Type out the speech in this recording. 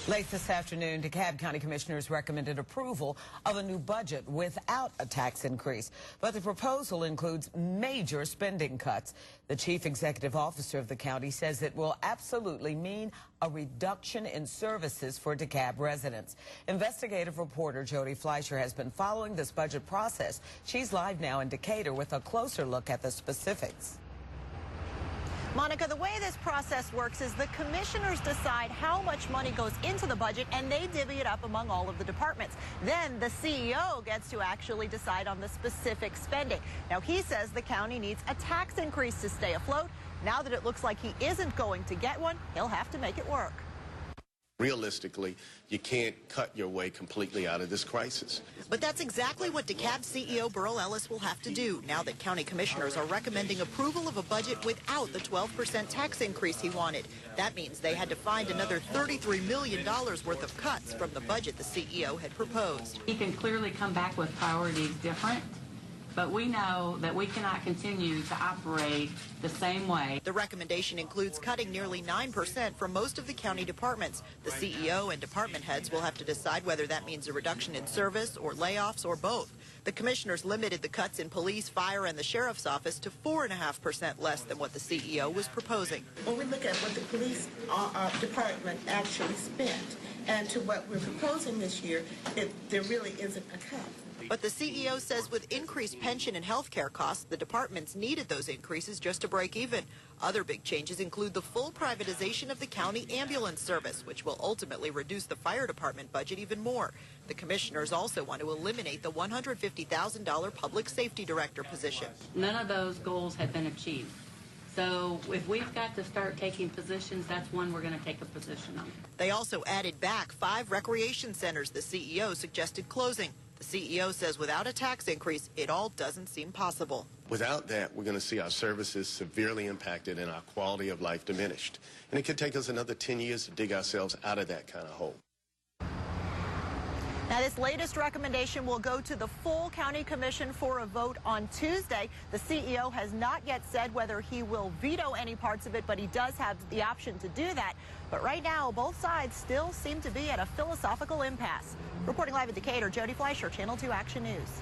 Late this afternoon, DeKalb County Commissioners recommended approval of a new budget without a tax increase. But the proposal includes major spending cuts. The chief executive officer of the county says it will absolutely mean a reduction in services for DeKalb residents. Investigative reporter Jody Fleischer has been following this budget process. She's live now in Decatur with a closer look at the specifics. Monica, the way this process works is the commissioners decide how much money goes into the budget and they divvy it up among all of the departments. Then the CEO gets to actually decide on the specific spending. Now, he says the county needs a tax increase to stay afloat. Now that it looks like he isn't going to get one, he'll have to make it work. Realistically, you can't cut your way completely out of this crisis. But that's exactly what DeKalb CEO Burl Ellis will have to do now that county commissioners are recommending approval of a budget without the 12% tax increase he wanted. That means they had to find another $33 million worth of cuts from the budget the CEO had proposed. He can clearly come back with priorities different, but we know that we cannot continue to operate the same way. The recommendation includes cutting nearly 9% from most of the county departments. The CEO and department heads will have to decide whether that means a reduction in service or layoffs or both. The commissioners limited the cuts in police, fire, and the sheriff's office to 4.5% less than what the CEO was proposing. When we look at what the police department actually spent and to what we're proposing this year, there really isn't a cut. But the CEO says with increased pension and health care costs, the departments needed those increases just to break even. Other big changes include the full privatization of the county ambulance service, which will ultimately reduce the fire department budget even more. The commissioners also want to eliminate the $150,000 public safety director position. None of those goals have been achieved. So if we've got to start taking positions, that's one we're going to take a position on. They also added back 5 recreation centers the CEO suggested closing. The CEO says without a tax increase, it all doesn't seem possible. Without that, we're going to see our services severely impacted and our quality of life diminished. And it could take us another 10 years to dig ourselves out of that kind of hole. Now, this latest recommendation will go to the full county commission for a vote on Tuesday. The CEO has not yet said whether he will veto any parts of it, but he does have the option to do that. But right now, both sides still seem to be at a philosophical impasse. Reporting live in Decatur, Jody Fleischer, Channel 2 Action News.